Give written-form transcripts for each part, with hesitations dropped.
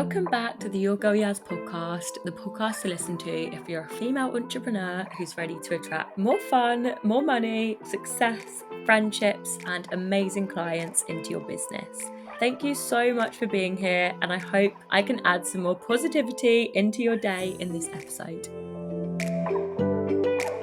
Welcome back to the Your Girl Yaz podcast, the podcast to listen to if you're a female entrepreneur who's ready to attract more fun, more money, success, friendships, and amazing clients into your business. Thank you so much for being here, and I hope I can add some more positivity into your day in this episode.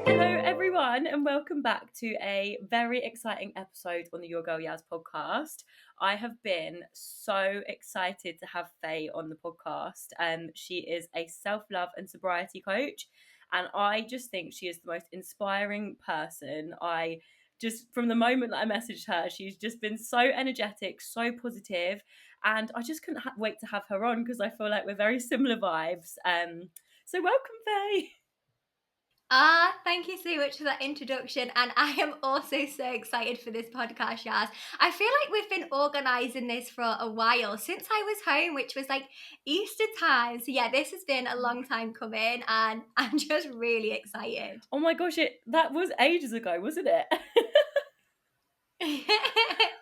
Hello, everyone, and welcome back to a very exciting episode on the Your Girl Yaz podcast. I have been so excited to have Faye on the podcast. She is a self-love and sobriety coach, and I just think she is the most inspiring person. I just, from the moment that I messaged her, she's just been so energetic, so positive, and I just couldn't wait to have her on because I feel like we're very similar vibes. So welcome, Faye. Thank you so much for that introduction, and I am also so excited for this podcast, Yaz. I feel like we've been organising this for a while, since I was home, which was like Easter time. So yeah, this has been a long time coming, and I'm just really excited. Oh my gosh, that was ages ago, wasn't it?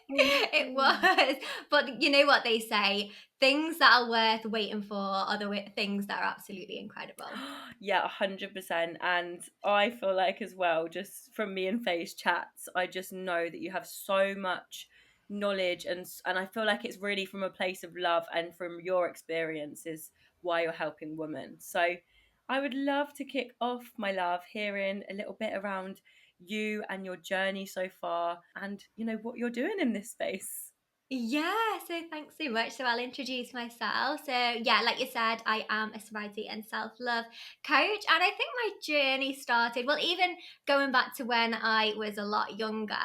It was, but you know what they say, things that are worth waiting for are the things that are absolutely incredible. Yeah, 100%. And I feel like as well, just from me and Faye's chats, I just know that you have so much knowledge, and I feel like it's really from a place of love and from your experiences why you're helping women. So I would love to kick off, my love, hearing a little bit around you and your journey so far, and what you're doing in this space. Yeah, so thanks so much. So I'll introduce myself. So yeah, like you said, I am a sobriety and self-love coach. And I think my journey started, well, even going back to when I was a lot younger,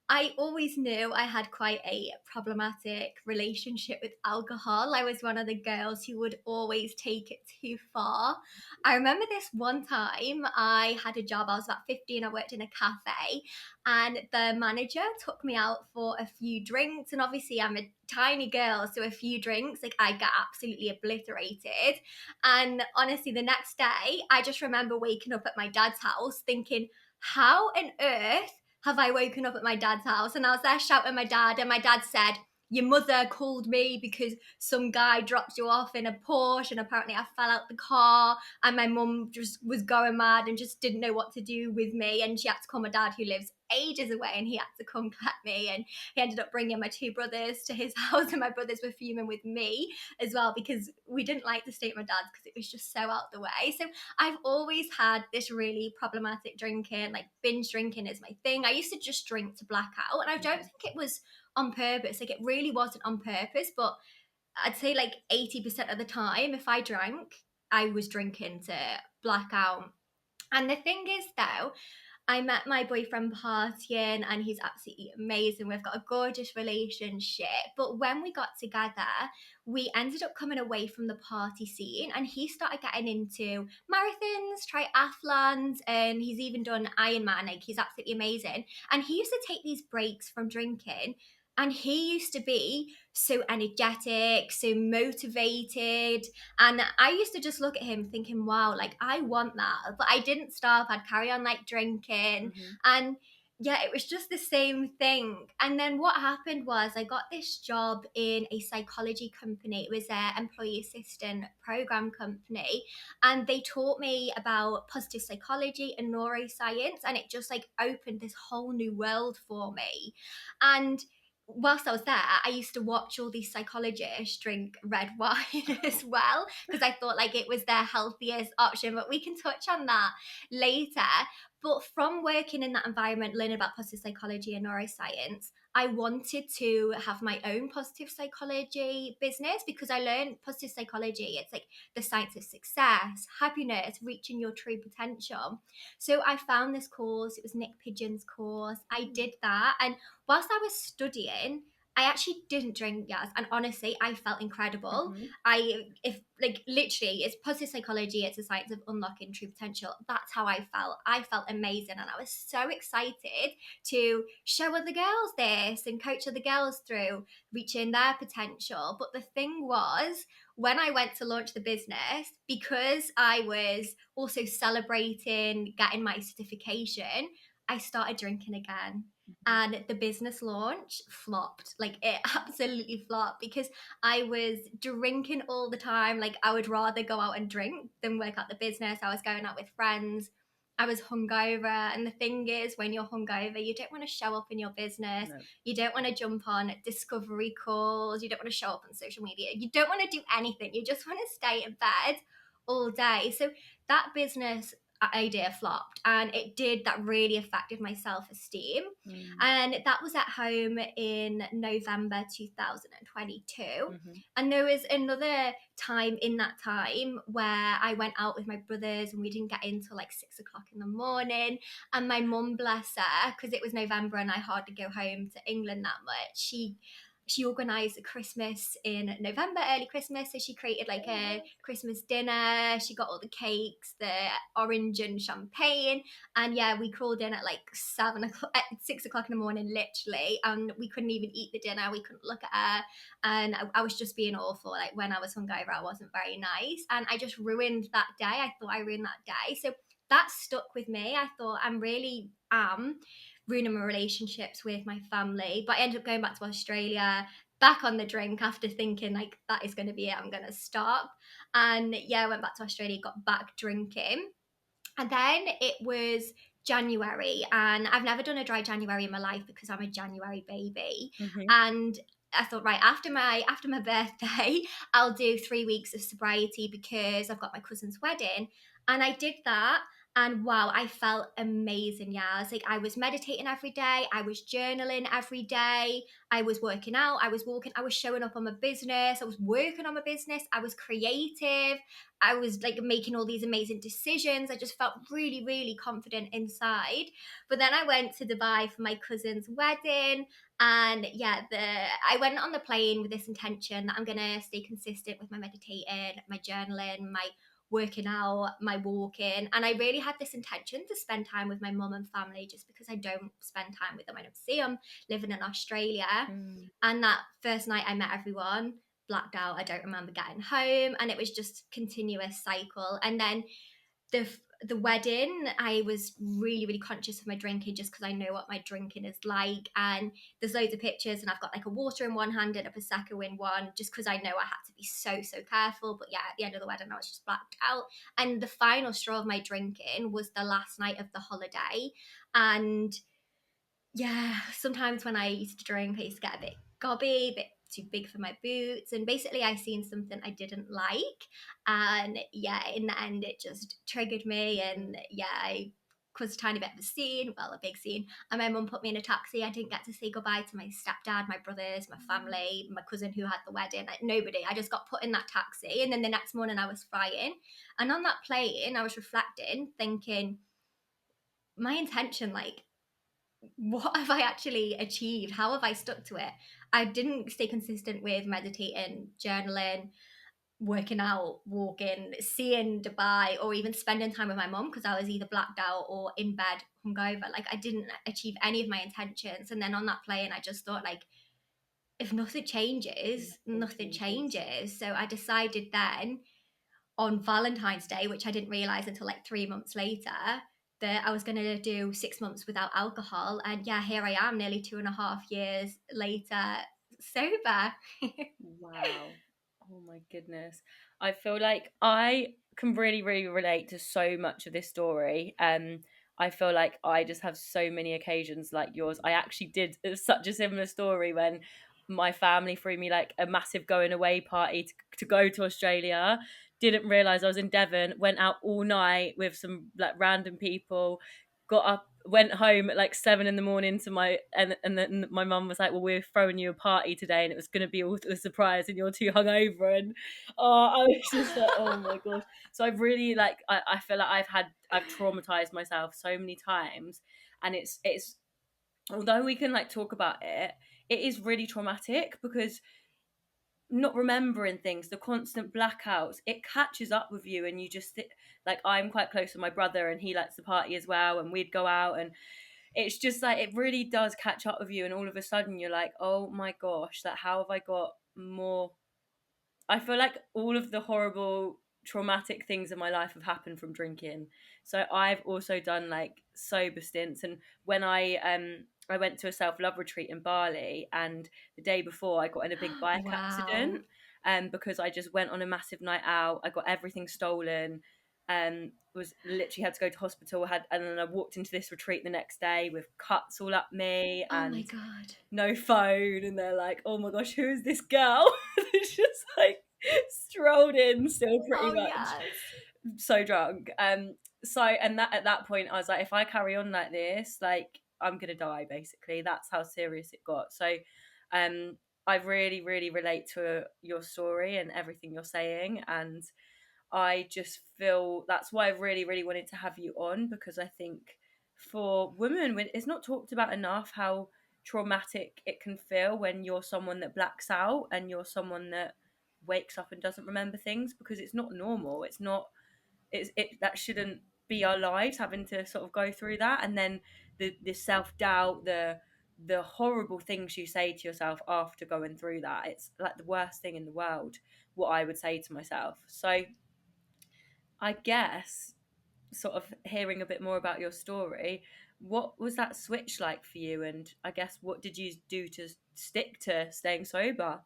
I always knew I had quite a problematic relationship with alcohol. I was one of the girls who would always take it too far. I remember this one time I had a job, I was about 15, I worked in a cafe, and the manager took me out for a few drinks. And obviously, I'm a tiny girl, so a few drinks, like I get absolutely obliterated. And honestly, the next day, I just remember waking up at my dad's house thinking, how on earth have I woken up at my dad's house? And I was there shouting at my dad, and my dad said, your mother called me because some guy dropped you off in a Porsche, and apparently I fell out the car, and my mum just was going mad and just didn't know what to do with me, and she had to call my dad, who lives ages away, and he had to come collect me. And he ended up bringing my two brothers to his house, and my brothers were fuming with me as well because we didn't like to stay at my dad's because it was just so out the way. So I've always had this really problematic drinking, like binge drinking is my thing. I used to just drink to black out, and I don't think it was on purpose. Like, it really wasn't on purpose, but I'd say like 80% of the time, if I drank, I was drinking to black out. And the thing is, though, I met my boyfriend partying, and he's absolutely amazing. We've got a gorgeous relationship. But when we got together, we ended up coming away from the party scene, and he started getting into marathons, triathlons, and he's even done Ironman. Like, he's absolutely amazing. And he used to take these breaks from drinking, and he used to be so energetic, so motivated. And I used to just look at him thinking, wow, like I want that. But I didn't stop. I'd carry on like drinking. And yeah, it was just the same thing. And then what happened was I got this job in a psychology company. It was an employee assistant program company. And they taught me about positive psychology and neuroscience. And it just like opened this whole new world for me. And whilst I was there, I used to watch all these psychologists drink red wine as well, because I thought like it was their healthiest option. But we can touch on that later. But from working in that environment, learning about positive psychology and neuroscience, I wanted to have my own positive psychology business, because I learned positive psychology. It's like the science of success, happiness, reaching your true potential. So I found this course. It was Nick Pigeon's course. I did that. And whilst I was studying, I actually didn't drink, Yaz, and honestly, I felt incredible. If like literally, it's positive psychology, it's a science of unlocking true potential. That's how I felt. I felt amazing, and I was so excited to show other girls this and coach other girls through reaching their potential. But the thing was, when I went to launch the business, because I was also celebrating getting my certification, I started drinking again. and the business launch flopped. Like, it absolutely flopped because I was drinking all the time. Like, I would rather go out and drink than work at the business. I was going out with friends. I was hungover. And the thing is, when you're hungover, you don't want to show up in your business. No. You don't want to jump on discovery calls. You don't want to show up on social media. You don't want to do anything. You just want to stay in bed all day. So that business idea flopped, and it did. That really affected my self-esteem. Mm. And that was at home in November 2022. Mm-hmm. And there was another time in that time where I went out with my brothers and we didn't get in till like 6 o'clock in the morning. And my mum, bless her, because it was November and I hardly go home to England that much, she organised a Christmas in November, early Christmas. So she created like a Christmas dinner. She got all the cakes, the orange and champagne. And yeah, we crawled in at like 7 o'clock, at 6 o'clock in the morning, literally. And we couldn't even eat the dinner. We couldn't look at her. And I was just being awful. Like, when I was hungover, I wasn't very nice. And I just ruined that day. I thought I ruined that day. So that stuck with me. I thought I'm really ruining my relationships with my family. But I ended up going back to Australia, back on the drink after thinking like that is going to be it. I'm going to stop. And yeah, I went back to Australia, got back drinking. And then it was January, and I've never done a dry January in my life because I'm a January baby. Mm-hmm. And I thought, right, after my birthday, I'll do 3 weeks of sobriety because I've got my cousin's wedding. And I did that. And wow, I felt amazing. Yeah, I was like, I was meditating every day, I was journaling every day, I was working out, I was walking, I was showing up on my business, I was working on my business, I was creative, I was like making all these amazing decisions. I just felt really, really confident inside. But then I went to Dubai for my cousin's wedding. And yeah, I went on the plane with this intention that I'm gonna stay consistent with my meditating, my journaling, my working out, my walking. And I really had this intention to spend time with my mum and family just because I don't spend time with them. I don't see them living in Australia. Mm. And that first night I met everyone, blacked out. I don't remember getting home, and it was just continuous cycle. And then the the wedding, I was really, really conscious of my drinking just because I know what my drinking is like. And there's loads of pictures, and I've got like a water in one hand and a prosecco in one, just because I know I had to be so, so careful. But yeah, at the end of the wedding, I was just blacked out. And the final straw of my drinking was the last night of the holiday. And yeah, sometimes when I used to drink, I used to get a bit gobby, a bit too big for my boots. And basically, I seen something I didn't like. And yeah, in the end, it just triggered me. And yeah, I caused a tiny bit of a scene, well, a big scene. And my mum put me in a taxi. I didn't get to say goodbye to my stepdad, my brothers, my family, my cousin who had the wedding, like nobody. I just got put in that taxi. And then the next morning, I was flying. And on that plane, I was reflecting, thinking, my intention, like, what have I actually achieved? How have I stuck to it? I didn't stay consistent with meditating, journaling, working out, walking, seeing Dubai, or even spending time with my mum because I was either blacked out or in bed hungover. Like, I didn't achieve any of my intentions. And then on that plane, I just thought, like, if nothing changes, nothing changes. So I decided then on Valentine's Day, which I didn't realize until like 3 months later, that I was going to do 6 months without alcohol. And yeah, here I am, nearly 2.5 years later, sober. Wow. Oh my goodness. I feel like I can really, really relate to so much of this story. I feel like I just have so many occasions like yours. I actually did such a similar story when my family threw me like a massive going away party to go to Australia. Didn't realize I was in Devon, went out all night with some like random people, got up, went home at like 7 in the morning to my and then my mum was like, well, we're throwing you a party today and it was going to be all a surprise and you're too hungover. And I was just like, oh my gosh. So I've really like I feel like I've traumatized myself so many times. And it's although we can like talk about it, it is really traumatic because not remembering things, the constant blackouts, it catches up with you. And you just like, I'm quite close with my brother and he likes to party as well, and we'd go out, and it's just like it really does catch up with you. And all of a sudden you're like, oh my gosh, like how have I got more? I feel like all of the horrible traumatic things in my life have happened from drinking. So I've also done like sober stints. And when I I went to a self-love retreat in Bali, and the day before I got in a big bike Wow. accident, because I just went on a massive night out. I got everything stolen, was literally had to go to hospital, and then I walked into this retreat the next day with cuts all up me Oh my and God. no phone, and they're like, "Oh my gosh, who is this girl?" It's just like strolled in, still pretty Oh much yes. so drunk. So and that at that point I was like, if I carry on like this, like I'm gonna die basically. That's how serious it got. So um I really, really relate to your story and everything you're saying, and I just feel that's why I really, really wanted to have you on, because I think for women, it's not talked about enough how traumatic it can feel when you're someone that blacks out and you're someone that wakes up and doesn't remember things, because it's not normal. It's not. That shouldn't be our lives, having to sort of go through that, and then the self doubt, the horrible things you say to yourself after going through that. It's like the worst thing in the world. What I would say to myself. So I guess, sort of hearing a bit more about your story, what was that switch like for you? And I guess, what did you do to stick to staying sober?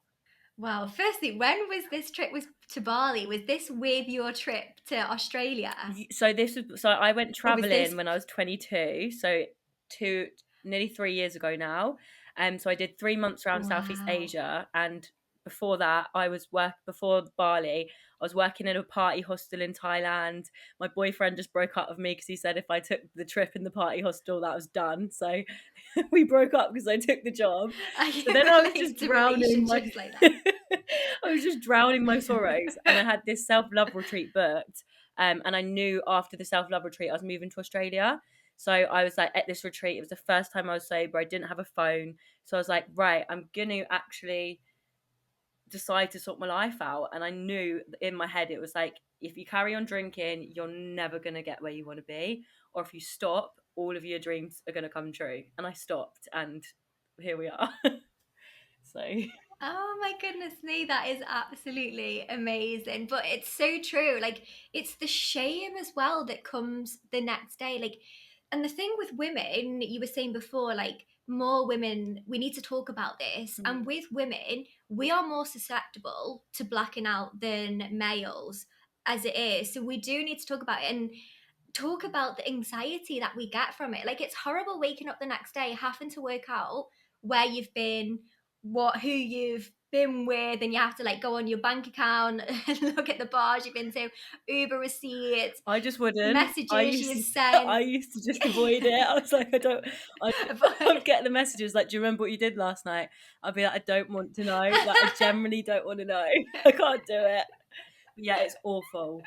Wow. Firstly, when was this trip was to Bali? Was this with your trip to Australia? So I went Or was this traveling when I was 22, so two nearly 3 years ago now. So I did 3 months around Southeast wow. Asia, and before that, before Bali. I was working in a party hostel in Thailand. My boyfriend just broke up with me because he said if I took the trip in the party hostel, that was done. So we broke up because I took the job. I So can then I was just relate to drowning my relationships like I was just drowning my sorrows, and I that. had this self-love retreat booked. And I knew after the self-love retreat I was moving to Australia. So I was like, at this retreat, it was the first time I was sober. I didn't have a phone. So I was like, right, I'm gonna actually decide to sort my life out. And I knew in my head, it was like, if you carry on drinking, you're never gonna get where you want to be. Or if you stop, all of your dreams are gonna come true. And I stopped, and here we are. So Oh my goodness me, that is absolutely amazing. But it's so true. Like, it's the shame as well that comes the next day. Like, and the thing with women, you were saying before, like, more women, we need to talk about this. And mm, with women, we are more susceptible to blacking out than males as it is. So we do need to talk about it and talk about the anxiety that we get from it. Like, it's horrible waking up the next day having to work out where you've been, who you've been with, and you have to like go on your bank account and look at the bars you've been to, Uber receipts, I just wouldn't. messages you've I sent. used to just avoid it. I was like, I But I'd get the messages like, "Do you remember what you did last night?" I'd be like, "I don't want to know." Like, I generally don't want to know. I can't do it. Yeah, it's awful.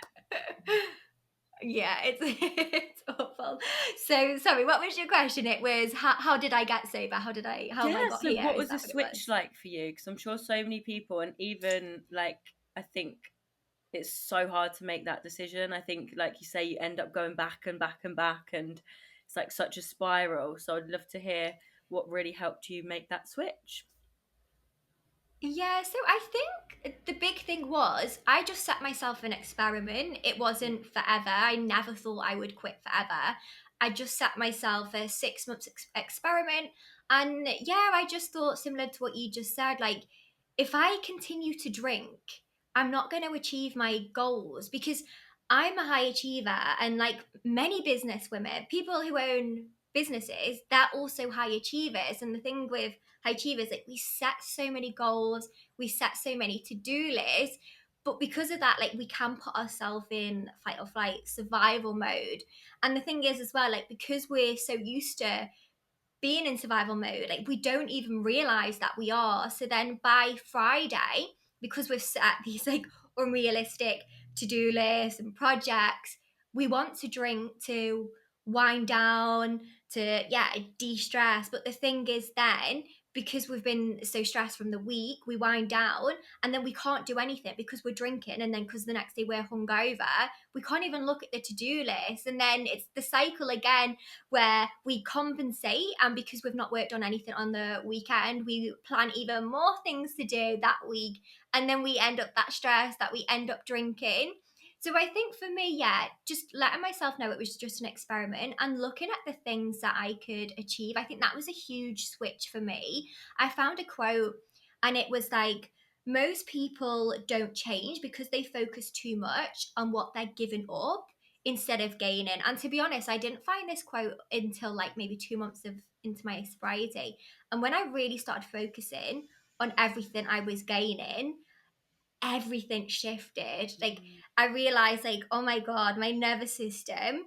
yeah, it's it's awful. So sorry, what was your question? It was how did I get sober? How have I Yeah. got So, here? what Is was the that what it was? switch like for you? Because I'm sure so many people, and even like, I think it's so hard to make that decision. I think, like you say, you end up going back and back and back, and it's like such a spiral. So, I'd love to hear what really helped you make that switch. Yeah, so I think the big thing was I just set myself an experiment. It wasn't forever. I never thought I would quit forever. I just set myself a 6 months experiment. And yeah, I just thought, similar to what you just said, like, if I continue to drink, I'm not going to achieve my goals because I'm a high achiever. And like many business women, people who own businesses, they're also high achievers. And the thing with high achievers, like we set so many goals, we set so many to-do lists, but because of that, like we can put ourselves in fight or flight survival mode. And the thing is as well, like because we're so used to being in survival mode, like we don't even realize that we are. So then by Friday, because we've set these like unrealistic to-do lists and projects, we want to drink to wind down, to de-stress. But the thing is then, because we've been so stressed from the week, we wind down and then we can't do anything because we're drinking, and then because the next day we're hungover, we can't even look at the to-do list. And then it's the cycle again where we compensate, and because we've not worked on anything on the weekend, we plan even more things to do that week, and then we end up that stress that we end up drinking. So I think for me, yeah, just letting myself know it was just an experiment and looking at the things that I could achieve. I think that was a huge switch for me. I found a quote and it was like, most people don't change because they focus too much on what they're giving up instead of gaining. And to be honest, I didn't find this quote until like maybe 2 months into my sobriety. And when I really started focusing on everything I was gaining, everything shifted. Like I realized, like, oh my god, my nervous system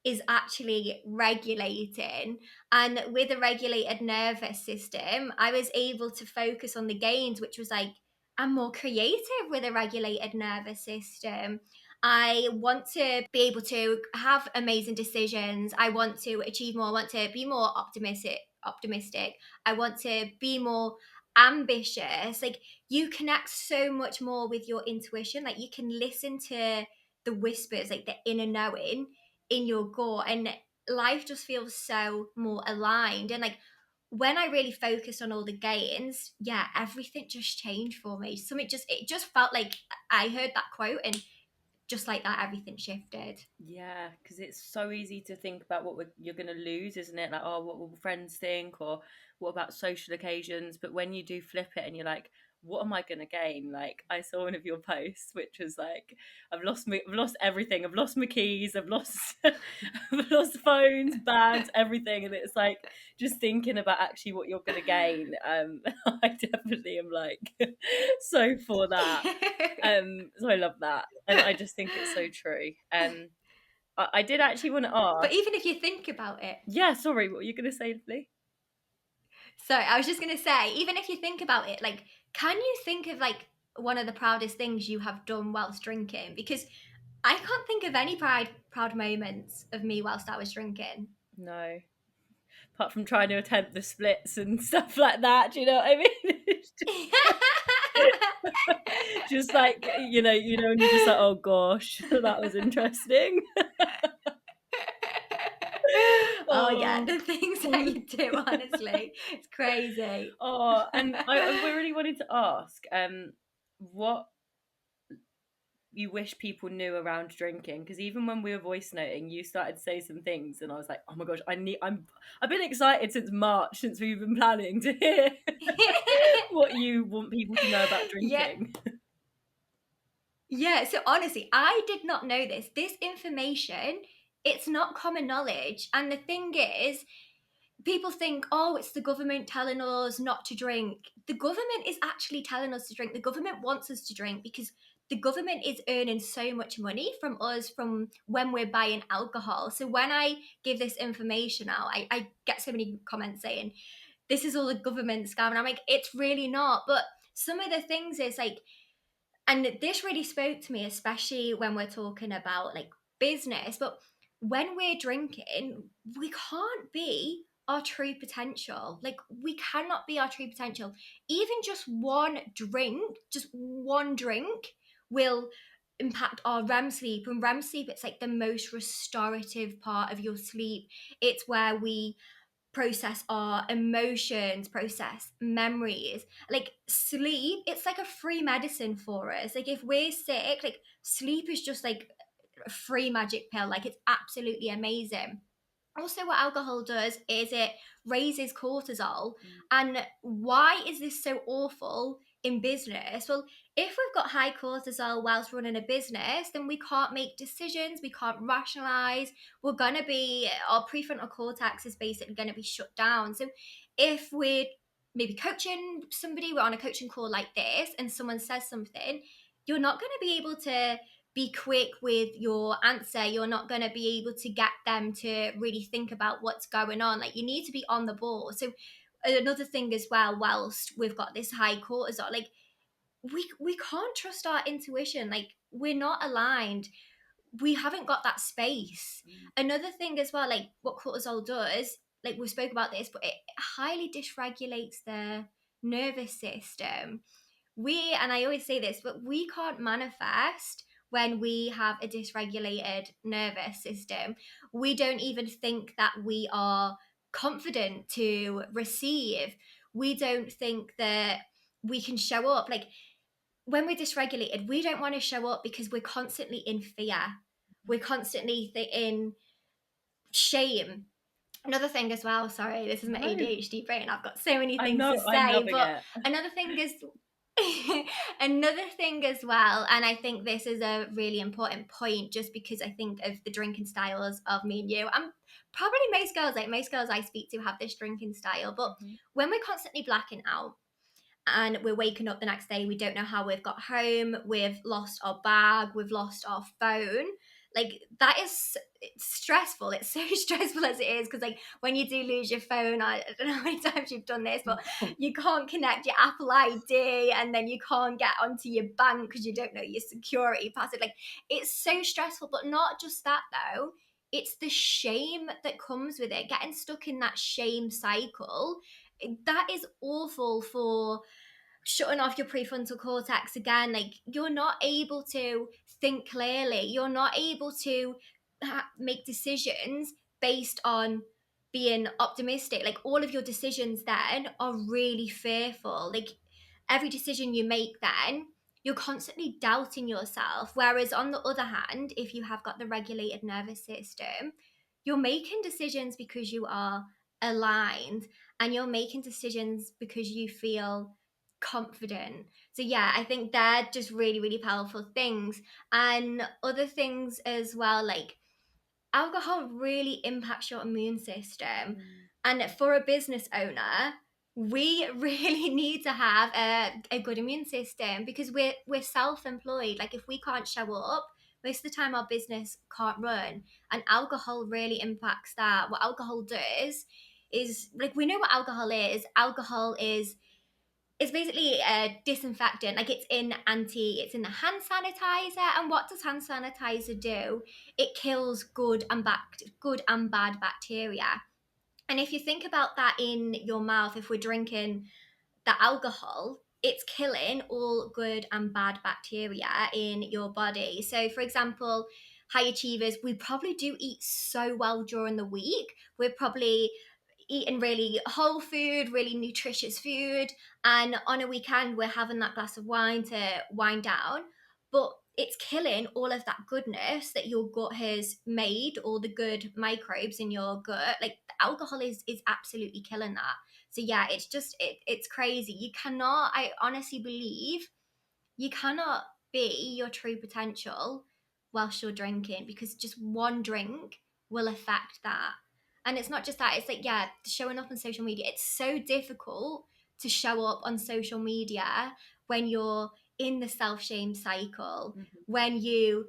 is actually regulating, and with a regulated nervous system I was able to focus on the gains, which was like, I'm more creative with a regulated nervous system. I want to be able to have amazing decisions. I want to achieve more. I want to be more optimistic. I want to be more ambitious. Like, you connect so much more with your intuition. Like, you can listen to the whispers, like the inner knowing in your gut, and life just feels so more aligned. And like, when I really focused on all the gains, yeah, everything just changed for me. It just felt like I heard that quote, and just like that, everything shifted. Yeah, because it's so easy to think about what you're going to lose, isn't it? Like, oh, what will friends think, or what about social occasions? But when you do flip it and you're like, what am I going to gain? Like, I saw one of your posts, which was like, I've lost everything. I've lost my keys. I've lost, I've lost phones, bags, everything. And it's like just thinking about actually what you're going to gain. I definitely am like so for that. So I love that, and I just think it's so true. I did actually want to But ask. even if you think about it, Yeah, sorry, what were you going to say, Lee? so I was just going to say, even if you think about it, like, can you think of like one of the proudest things you have done whilst drinking? Because I can't think of any proud moments of me whilst I was drinking. No, apart from trying to attempt the splits and stuff like that. Do you know what I mean? It's just like and you're just like, oh gosh, that was interesting. Oh yeah, Oh, the things that you do, honestly, it's crazy. and I really wanted to ask, what you wish people knew around drinking, because even when we were voice noting you started to say some things and I was like, oh my gosh, I've been excited since March, since we've been planning to hear what you want people to know about Yeah, drinking. yeah. So honestly, I did not know this. This information, it's not common knowledge. And the thing is, people think, oh, it's the government telling us not to drink. The government is actually telling us to drink. The government wants us to drink because the government is earning so much money from us from when we're buying alcohol. So when I give this information out, I get so many comments saying, this is all the government scam. And I'm like, it's really not. But some of the things is like, and this really spoke to me, especially when we're talking about like business. But when we're drinking, we can't be our true potential. Like, we cannot be our true potential. Even just one drink will impact our REM sleep. And REM sleep, it's like the most restorative part of your sleep. It's where we process our emotions, process memories. Like, sleep, it's like a free medicine for us. Like, if we're sick, like, sleep is just like a free magic pill. Like, it's absolutely amazing. Also, what alcohol does is it raises cortisol. And why is this so awful in business? Well, if we've got high cortisol whilst running a business, then we can't make decisions, we can't rationalize. Our prefrontal cortex is basically going to be shut down. So if we're maybe coaching somebody, we're on a coaching call like this, and someone says something, you're not going to be able to be quick with your answer. You're not going to be able to get them to really think about what's going on. Like, you need to be on the ball. So another thing as well, whilst we've got this high cortisol, like, we can't trust our intuition. Like, we're not aligned. We haven't got that space. Another thing as well, like what cortisol does, like we spoke about this, but it highly dysregulates the nervous system. And I always say this, but we can't manifest when we have a dysregulated nervous system. We don't even think that we are confident to receive. We don't think that we can show up. Like, when we're dysregulated, we don't want to show up because we're constantly in fear. We're constantly in shame. Another thing as well, sorry, this is my No, ADHD brain. I've got so many I things know, to I'm say, loving but it. another thing is another thing as well, and I think this is a really important point just because I think of the drinking styles of me and you. I'm probably most girls I speak to have this drinking style, but Mhm. when we're constantly blacking out and we're waking up the next day, we don't know how we've got home, we've lost our bag, we've lost our phone. Like that is, it's stressful. It's so stressful as it is, because like when you do lose your phone, I don't know how many times you've done this, but you can't connect your Apple ID, and then you can't get onto your bank because you don't know your security password. Like it's so stressful. But not just that though, it's the shame that comes with it, getting stuck in that shame cycle. That is awful for shutting off your prefrontal cortex again. Like you're not able to think clearly, you're not able to make decisions based on being optimistic. Like all of your decisions then are really fearful. Like every decision you make then, you're constantly doubting yourself. Whereas on the other hand, if you have got the regulated nervous system, you're making decisions because you are aligned, and you're making decisions because you feel confident. So yeah, I think they're just really, really powerful things. And other things as well, like alcohol really impacts your immune system. Mm. And for a business owner, we really need to have a good immune system, because we're self-employed. Like if we can't show up, most of the time our business can't run. And alcohol really impacts that. What alcohol does is, like, we know what alcohol is. Alcohol is, it's basically a disinfectant. Like it's in the hand sanitizer. And what does hand sanitizer do? It kills good and bad bacteria. And if you think about that in your mouth, if we're drinking the alcohol, it's killing all good and bad bacteria in your body. So, for example, high achievers, we probably do eat so well during the week. We're probably eating really whole food, really nutritious food, and on a weekend, we're having that glass of wine to wind down. But it's killing all of that goodness that your gut has made, all the good microbes in your gut. Like alcohol is absolutely killing that. So yeah, it's just it's crazy. You cannot, I honestly believe you cannot be your true potential whilst you're drinking, because just one drink will affect that. And it's not just that, it's like, yeah, showing up on social media. It's so difficult to show up on social media when you're in the self shame cycle, Mhm. when you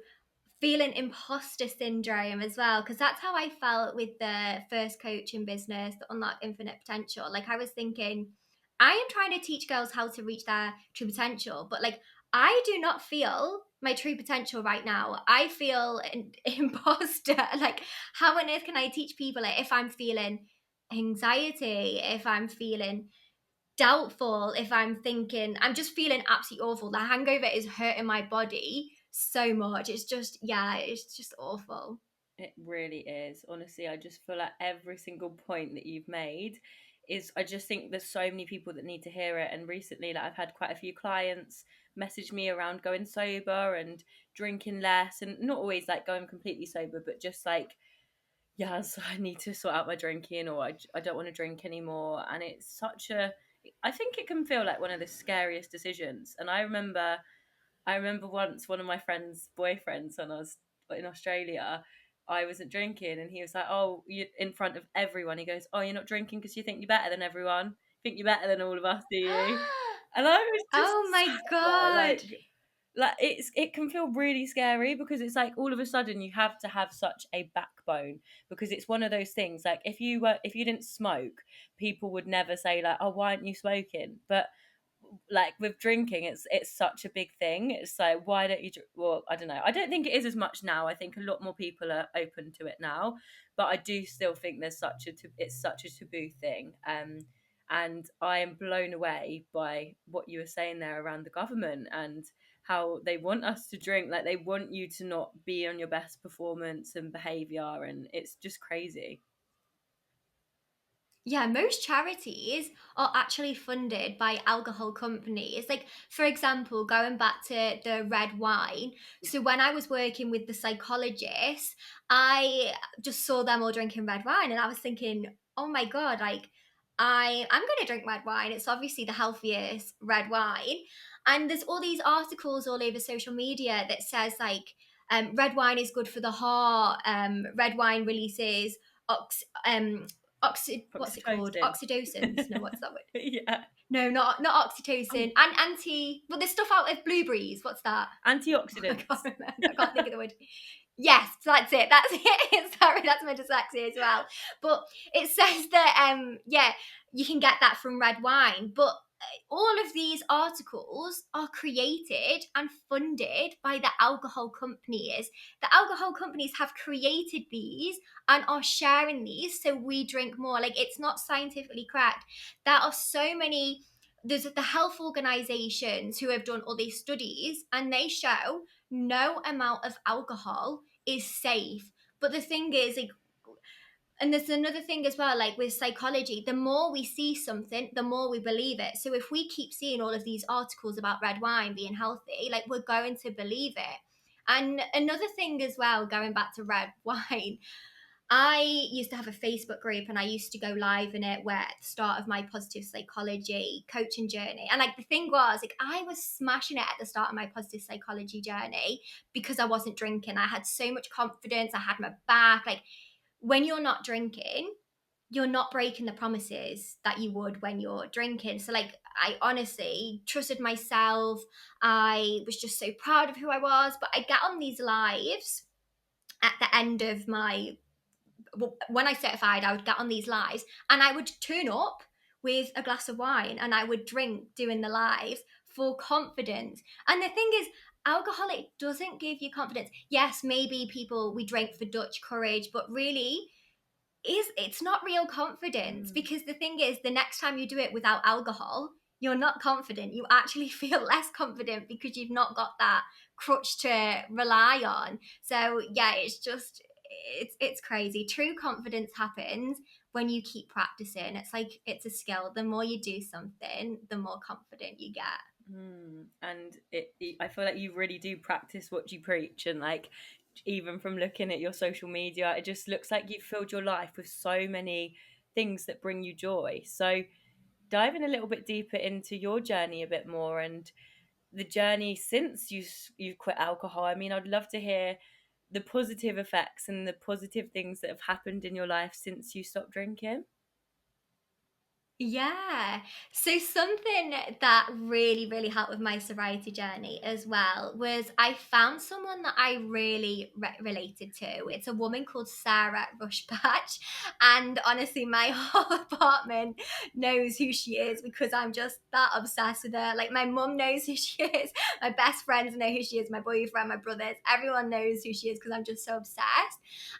feeling imposter syndrome as well, because that's how I felt with the first coaching business, the Unlock Infinite Potential. Like I was thinking, I am trying to teach girls how to reach their true potential, but like I do not feel my true potential right now. I feel an imposter. Like how on earth can I teach people it if I'm feeling anxiety, if I'm feeling doubtful, if I'm thinking, I'm just feeling absolutely awful. The hangover is hurting my body so much. It's just, yeah, it's just awful. It really is. Honestly, I just feel like every single point that you've made is, I just think there's so many people that need to hear it. And recently, like I've had quite a few clients message me around going sober and drinking less, and not always like going completely sober, but just like, yes, I need to sort out my drinking, or I don't want to drink anymore. And it's such a, I think it can feel like one of the scariest decisions. And I remember once one of my friend's boyfriends, when I was in Australia, I wasn't drinking, and he was like, "Oh, you," in front of everyone. He goes, "Oh, you're not drinking because you think you're better than everyone. Think you're better than all of us, do you?" And I was just Oh sat my there, God. like it can feel really scary, because it's like all of a sudden you have to have such a backbone, because it's one of those things, like if you didn't smoke, people would never say like, "Oh, why aren't you smoking?" But like with drinking, it's such a big thing. It's like, why don't you well, I don't know, I don't think it is as much now. I think a lot more people are open to it now, but I do still think there's it's such a taboo thing. And I am blown away by what you were saying there around the government, and how they want us to drink, like they want you to not be on your best performance and behavior, and it's just crazy. Yeah, most charities are actually funded by alcohol companies. Like, for example, going back to the red wine. So, when I was working with the psychologist, I just saw them all drinking red wine, and I was thinking, oh my God, like, I'm going to drink red wine. It's obviously the healthiest red wine. And there's all these articles all over social media that says, like, red wine is good for the heart, red wine releases ox- um, what's it called? Oxytocin. Oxytocins. No, what's that word? Yeah. No, not Oh, oxytocin. And well, there's stuff out of blueberries. What's that? I can't antioxidants. remember. I can't think of the word. Yes, that's it. That's it. Sorry, that's my dyslexia as well. But it says that yeah, you can get that from red wine. But all of these articles are created and funded by the alcohol companies. The alcohol companies have created these and are sharing these so we drink more. Like, it's not scientifically correct. There are so many, there's the health organizations who have done all these studies, and they show no amount of alcohol is safe. But the thing is, like, and there's another thing as well, like with psychology, the more we see something, the more we believe it. So if we keep seeing all of these articles about red wine being healthy, like, we're going to believe it. And another thing as well, going back to red wine, I used to have a Facebook group, and I used to go live in it, where at the start of my positive psychology coaching journey. And like, the thing was, like, I was smashing it at the start of my positive psychology journey because I wasn't drinking. I had so much confidence. I had my back. Like, when you're not drinking, you're not breaking the promises that you would when you're drinking. So, like, I honestly trusted myself. I was just so proud of who I was. But I get on these lives at the end of my, when I certified, I would get on these lives and I would turn up with a glass of wine and I would drink doing the lives for confidence. And the thing is, alcohol, it doesn't give you confidence. Yes, maybe people, we drink for Dutch courage, but really, it's not real confidence, Mm. because the thing is, the next time you do it without alcohol, you're not confident. You actually feel less confident because you've not got that crutch to rely on. So yeah, it's just, it's crazy. True confidence happens when you keep practicing. It's like, it's a skill. The more you do something, the more confident you get. And I feel like you really do practice what you preach, and like, even from looking at your social media, it just looks like you've filled your life with so many things that bring you joy. So, diving a little bit deeper into your journey a bit more, and the journey since you've quit alcohol. I mean, I'd love to hear the positive effects and the positive things that have happened in your life since you stopped drinking. Yeah. So something that really, really helped with my sobriety journey as well was I found someone that I really related to. It's a woman called Sarah Rushpatch. And honestly, my whole apartment knows who she is because I'm just that obsessed with her. Like, my mum knows who she is. My best friends know who she is. My boyfriend, my brothers, everyone knows who she is because I'm just so obsessed.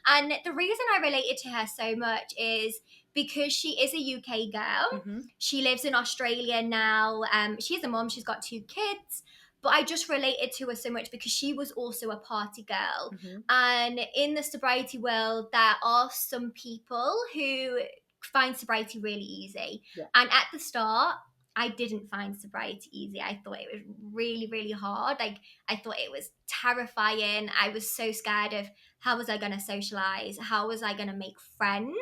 And the reason I related to her so much is because she is a UK girl. Mm-hmm. She lives in Australia now. She's a mom. She's got 2 kids. But I just related to her so much because she was also a party girl. Mm-hmm. And in the sobriety world, there are some people who find sobriety really easy. Yeah. And at the start, I didn't find sobriety easy. I thought it was really, really hard. Like, I thought it was terrifying. I was so scared of, how was I going to socialize? How was I going to make friends?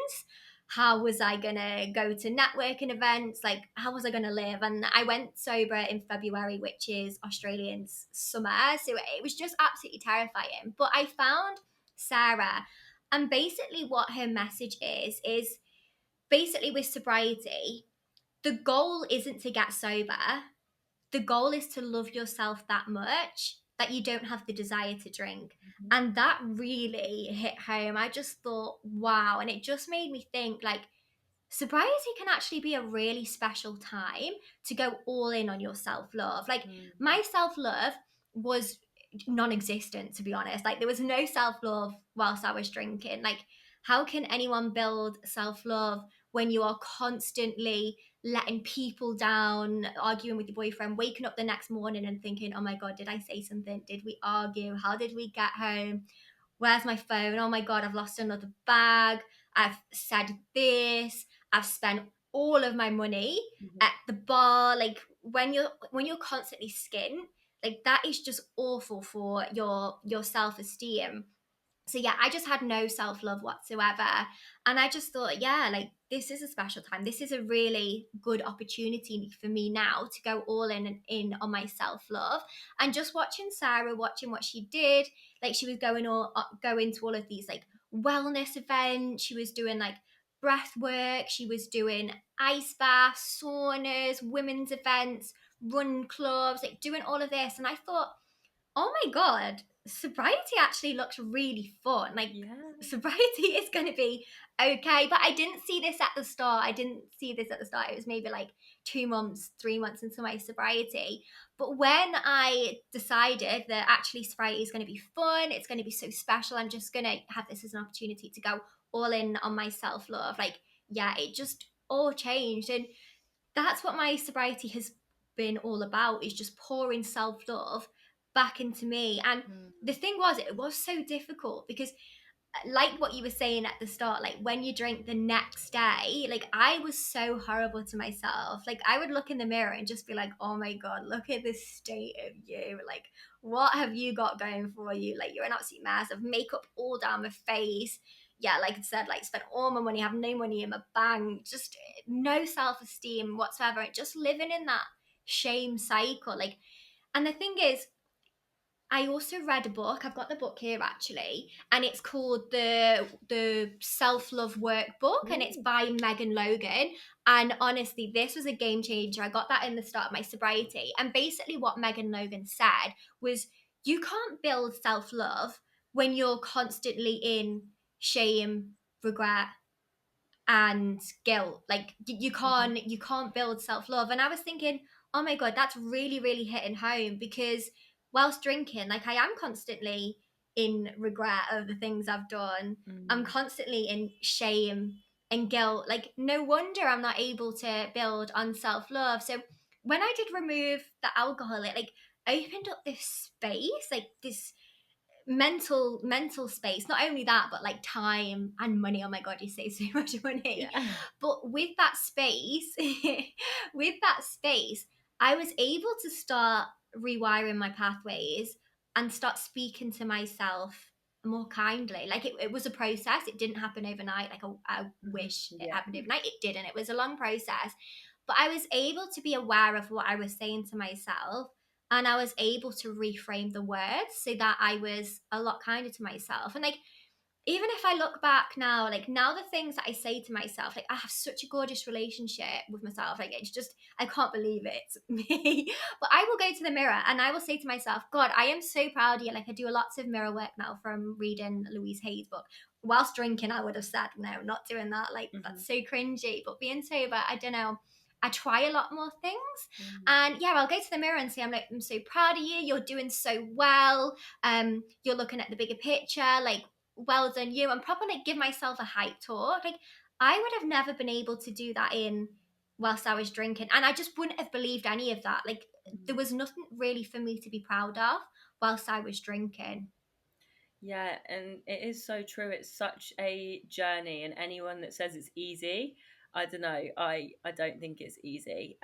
How was I going to go to networking events? Like, how was I going to live? And I went sober in February, which is Australians' summer. So it was just absolutely terrifying. But I found Sarah, and basically what her message is basically, with sobriety, the goal isn't to get sober. The goal is to love yourself that much that you don't have the desire to drink. And that really hit home. I just thought, wow. And it just made me think, like, sobriety can actually be a really special time to go all in on your self love. Like, Mm-hmm. my self love was non existent, to be honest. Like, there was no self love whilst I was drinking. Like, how can anyone build self love when you are constantly letting people down, arguing with your boyfriend, waking up the next morning and thinking, oh my God, did I say something? Did we argue? How did we get home? Where's my phone? Oh my God, I've lost another bag. I've said this. I've spent all of my money Mhm. at the bar. Like when you're constantly skint, like that is just awful for your self-esteem. So yeah, I just had no self-love whatsoever. And I just thought, yeah, like this is a special time. This is a really good opportunity for me now to go all in on my self-love. And just watching Sarah, watching what she did, like she was going to all of these like wellness events. She was doing like breath work, she was doing ice baths, saunas, women's events, run clubs, like doing all of this. And I thought, oh my god, sobriety actually looks really fun. Like Yeah. sobriety is going to be okay. But I didn't see this at the start. I didn't see this at the start. It was maybe like 2 months, 3 months into my sobriety. But when I decided that actually sobriety is going to be fun, it's going to be so special, I'm just going to have this as an opportunity to go all in on my self love. Like, yeah, it just all changed. And that's what my sobriety has been all about, is just pouring self-love back into me. And Mm. the thing was, it was so difficult because like what you were saying at the start, like when you drink the next day, like I was so horrible to myself. Like I would look in the mirror and just be like, oh my god, look at this state of you. Like what have you got going for you? Like you're an absolute mess of makeup all down my face. Yeah, like I said, like spent all my money, have no money in my bank, just no self-esteem whatsoever, and just living in that shame cycle. Like, and the thing is, I also read a book. I've got the book here actually, and it's called the Self Love Workbook, and it's Ooh. by Megan Logan. And honestly, this was a game changer. I got that in the start of my sobriety, and basically, what Megan Logan said was, you can't build self love when you're constantly in shame, regret, and guilt. Like you Mhm. can't build self-love. And I was thinking, oh my god, that's really really hitting home, because whilst drinking, like I am constantly in regret of the things I've done. I'm Mm. constantly in shame and guilt. Like no wonder I'm not able to build on self-love. So when I did remove the alcohol, it like opened up this space, like this mental space. Not only that, but like time and money. Oh my god, you save so much money. Yeah. But with that space with that space, I was able to start rewiring my pathways and start speaking to myself more kindly. Like it was a process. It didn't happen overnight. Like I Mhm. wish it Yeah. happened overnight. It didn't. It was a long process. But I was able to be aware of what I was saying to myself, and I was able to reframe the words so that I was a lot kinder to myself. And like, even if I look back now, like now the things that I say to myself, like I have such a gorgeous relationship with myself. Like it's just, I can't believe it's me. But I will go to the mirror and I will say to myself, God, I am so proud of you. Like I do lots of mirror work now from reading Louise Hay's book. Whilst drinking, I would have said, no, not doing that. Like Mhm. that's so cringy. But being sober, I don't know. I try a lot more things. Mm. And yeah, I'll go to the mirror and say, I'm so proud of you. You're doing so well. You're looking at the bigger picture. Like, well done you, and probably like give myself a hype talk. Like I would have never been able to do that in whilst I was drinking, and I just wouldn't have believed any of that. Like there Mm. was nothing really for me to be proud of whilst I was drinking. Yeah, and it is so true. It's such a journey, and anyone that says it's easy, I don't know. I don't think it's easy.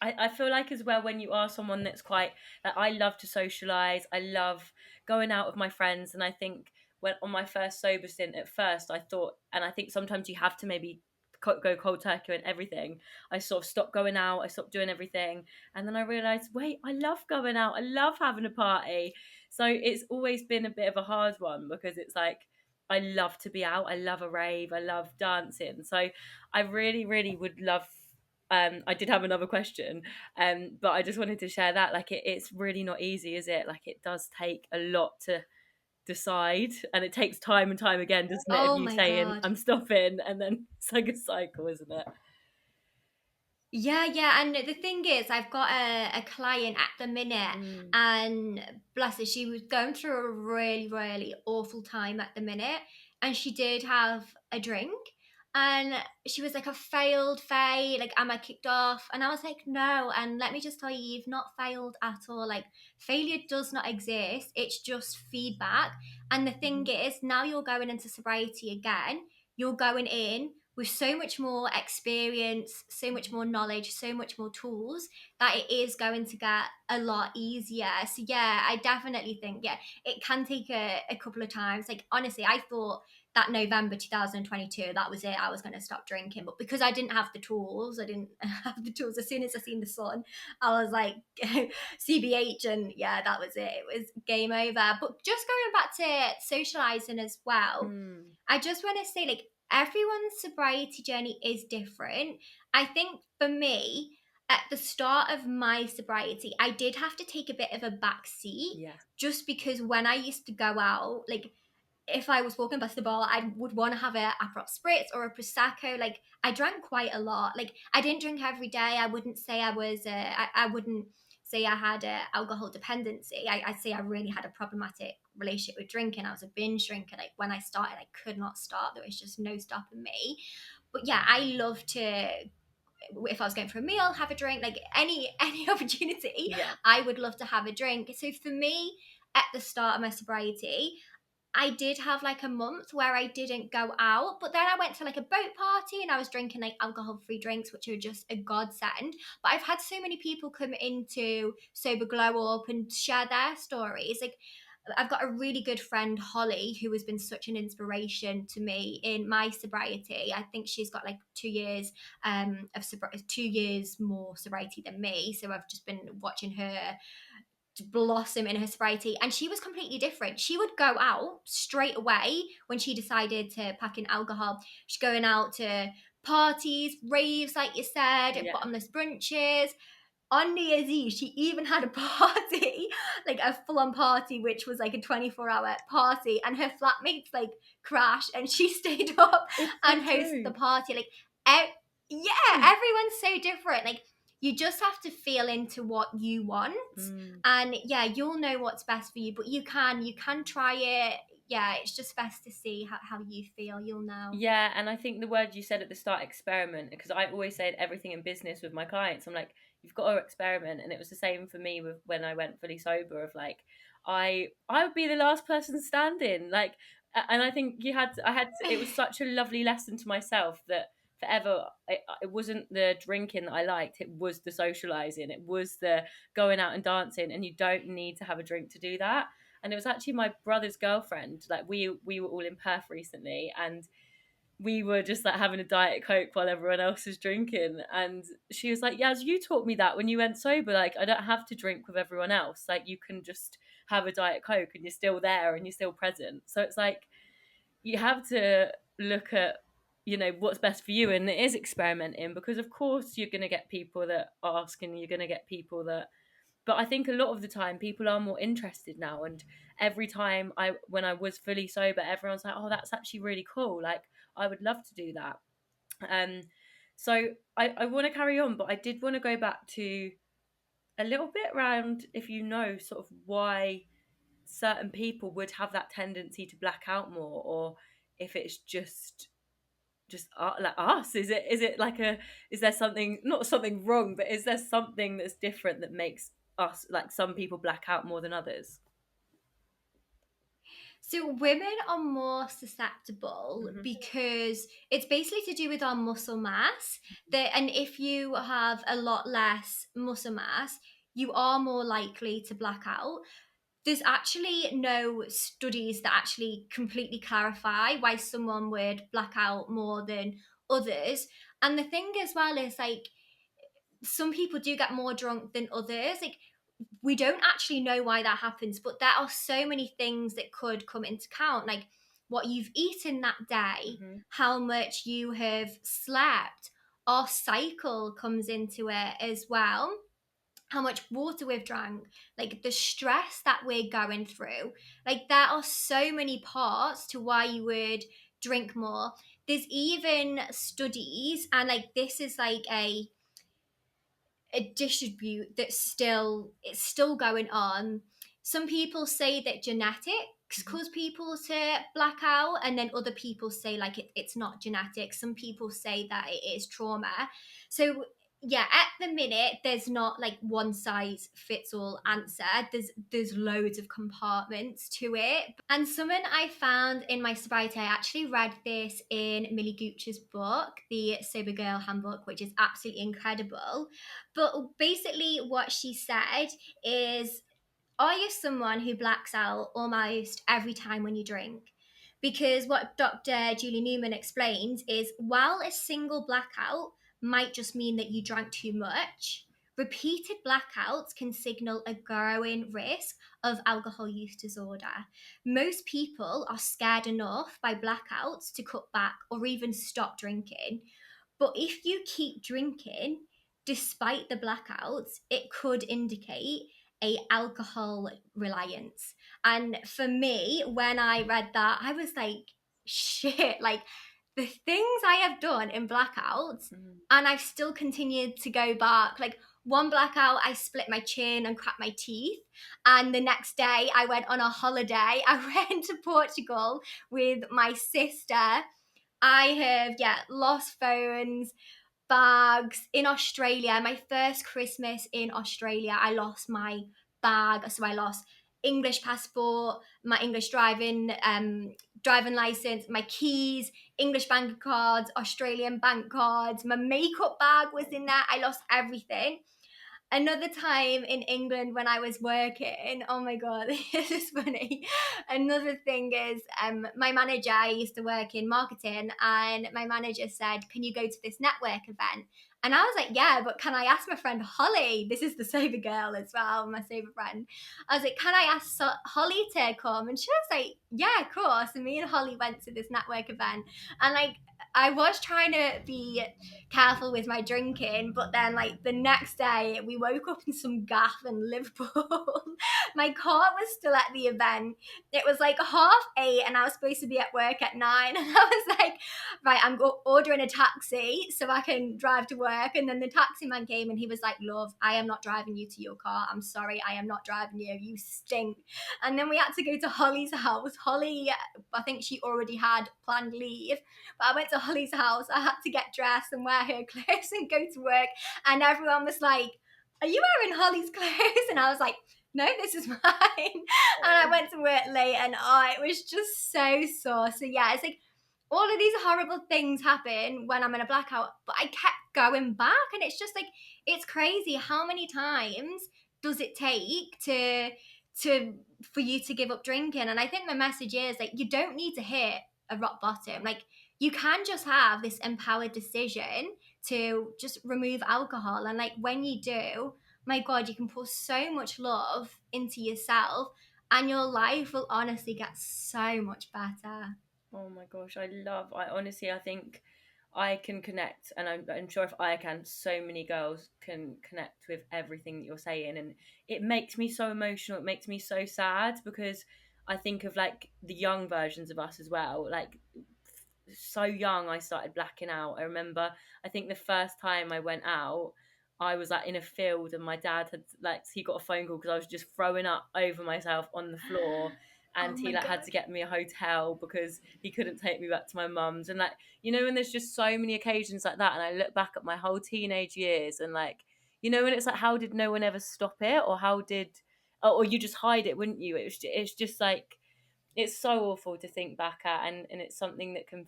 I feel like as well, when you are someone that's quite like, I love to socialize. I love going out with my friends, and I think when on my first sober stint, at first I thought, and I think sometimes you have to maybe go cold turkey and everything. I sort of stopped going out. I stopped doing everything, and then I realized, wait, I love going out. I love having a party. So it's always been a bit of a hard one because it's like I love to be out. I love a rave. I love dancing. So I really, really would love. I did have another question, but I just wanted to share that. Like it's really not easy, is it? Like it does take a lot to decide, and it takes time and time again, doesn't it? Of Oh you my saying god. I'm stopping, and then it's like a cycle, isn't it? Yeah, yeah, and the thing is, I've got a client at the minute, Mm. and bless her, she was going through a really, really awful time at the minute, and she did have a drink, and she was like, "I failed, Faye. Like, am I kicked off?" And I was like, "No." And let me just tell you, you've not failed at all. Like, failure does not exist. It's just feedback. And the thing Mhm. is, now you're going into sobriety again. You're going in with so much more experience, so much more knowledge, so much more tools, that it is going to get a lot easier. So yeah, I definitely think, yeah, it can take a couple of times. Like honestly, I thought that November 2022, that was it. I was going to stop drinking, but because I didn't have the tools, I didn't have the tools. As soon as I seen the sun, I was like, CBH, and yeah, that was it. It was game over. But just going back to socializing as well, Mm. I just want to say, like, everyone's sobriety journey is different. I think for me, at the start of my sobriety, I did have to take a bit of a back seat, Yeah. just because when I used to go out, like, if I was walking past the bar, I would want to have a Aperol spritz or a prosecco. Like, I drank quite a lot. Like, I didn't drink every day. I wouldn't say I was. I wouldn't say I had a alcohol dependency. I'd say I really had a problematic relationship with drinking. I was a binge drinker. Like, when I started, I could not start. There was just no stopping me. But yeah, I love to, if I was going for a meal, have a drink. Like, any opportunity, Yeah. I would love to have a drink. So for me, at the start of my sobriety, I did have like a month where I didn't go out, but then I went to like a boat party and I was drinking like alcohol-free drinks, which are just a godsend. But I've had so many people come into Sober Glow Up and share their stories. Like, I've got a really good friend, Holly, who has been such an inspiration to me in my sobriety. I think she's got like 2 years of 2 years more sobriety than me. So I've just been watching her blossom in her sobriety, and she was completely different. She would go out straight away when she decided to pack in alcohol. She's going out to parties, raves, like you said, Yeah. bottomless brunches. On New Year's Eve, she even had a party, like a full-on party, which was like a 24-hour party, and her flatmates like crashed, and she stayed up It's so and hosted the true. party. Like, yeah, everyone's so different. Like, you just have to feel into what you want, Mm. and yeah, you'll know what's best for you. But you can try it. Yeah, it's just best to see how you feel. You'll know. Yeah, and I think the word you said at the start, experiment, because I always say everything in business with my clients. I'm like, you've got to experiment, and it was the same for me with when I went fully sober. Of like, I would be the last person standing, like, and I think I had to, it was such a lovely lesson to myself that forever it wasn't the drinking that I liked, it was the socializing, it was the going out and dancing, and you don't need to have a drink to do that. And it was actually my brother's girlfriend, like we were all in Perth recently, and we were just like having a diet coke while everyone else was drinking, and she was like, Yaz, you taught me that when you went sober, like I don't have to drink with everyone else, like you can just have a diet coke and you're still there and you're still present. So it's like you have to look at, what's best for you, and it is experimenting, because of course you're going to get people that ask, and you're going to get people that, but I think a lot of the time people are more interested now. And every time when I was fully sober, everyone's like, oh, that's actually really cool, like I would love to do that. um so I want to carry on, but I did want to go back to a little bit around, if sort of why certain people would have that tendency to black out more, or if it's just like us. Is it like is there something, not something wrong, but is there something that's different that makes us, like some people black out more than others? So women are more susceptible Hmm. because it's basically to do with our muscle mass. And if you have a lot less muscle mass, you are more likely to black out. There's actually no studies that actually completely clarify why someone would black out more than others. And the thing as well is, like, some people do get more drunk than others. Like, we don't actually know why that happens, but there are so many things that could come into count, like what you've eaten that day, Hmm. how much you have slept. Our cycle comes into it as well, how much water we've drank, like the stress that we're going through. Like, there are so many parts to why you would drink more. There's even studies, and like, this is like a distribute that's still going on. Some people say that genetics Hmm. cause people to black out, and then other people say like it's not genetic. Some people say that it is trauma. So yeah, at the minute there's not like one size fits all answer. There's loads of compartments to it. And something I found in my sobriety, I actually read this in Millie Gooch's book, the Sober Girl Handbook, which is absolutely incredible. But basically what she said is, are you someone who blacks out almost every time when you drink? Because what Dr. Julie Newman explains is, while a single blackout might just mean that you drank too much, repeated blackouts can signal a growing risk of alcohol use disorder. Most people are scared enough by blackouts to cut back or even stop drinking. But if you keep drinking despite the blackouts, it could indicate a alcohol reliance. And for me, when I read that, I was like, shit, like the things I have done in blackouts, and I've still continued to go back. Like one blackout, I split my chin and cracked my teeth. And the next day, I went on a holiday. I went to Portugal with my sister. I have, yeah, lost phones, bags in Australia. My first Christmas in Australia, I lost my bag. So I lost English passport, my English driving license, my keys, English bank cards, Australian bank cards. My makeup bag was in there. I lost everything. Another time in England when I was working, oh my god, this is funny. Another thing is, my manager, I used to work in marketing, and my manager said, "Can you go to this network event?" And I was like, "Yeah, but can I ask my friend Holly?" This is the sober girl as well, my sober friend. I was like, "Can I ask Holly to come?" And she was like, "Yeah, of course." And me and Holly went to this network event, and like, I was trying to be careful with my drinking, but then like the next day we woke up in some gaff in Liverpool. My car was still at the event. It was like 8:30 and I was supposed to be at work at 9, and I was like, right, I'm ordering a taxi so I can drive to work. And then the taxi man came and he was like, "Love, I am not driving you to your car. I'm sorry, I am not driving you. You stink." And then we had to go to Holly's house. Holly, I think she already had planned leave, but I went to Holly's house. I had to get dressed and wear her clothes and go to work. And everyone was like, "Are you wearing Holly's clothes?" And I was like, "No, this is mine." And I went to work late, and it was just so sore. So yeah, it's like all of these horrible things happen when I'm in a blackout, but I kept going back. And it's just like, it's crazy how many times does it take to for you to give up drinking. And I think my message is like, you don't need to hit a rock bottom. Like, you can just have this empowered decision to just remove alcohol. And like, when you do, my god, you can pour so much love into yourself, and your life will honestly get so much better. Oh my gosh, I honestly, I think I can connect, and I'm sure if I can, so many girls can connect with everything that you're saying. And it makes me so emotional. It makes me so sad because I think of like the young versions of us as well. Like, so young, I started blacking out. I remember, I think the first time I went out, I was like in a field, and my dad had like, he got a phone call because I was just throwing up over myself on the floor, Oh and he my like had to god. get me a hotel because he couldn't take me back to my mum's. And like, and there's just so many occasions like that, and I look back at my whole teenage years, and like, and it's like, how did no one ever stop it, or how did, or you just hide it, wouldn't you? It's just like, it's so awful to think back at, and it's something that can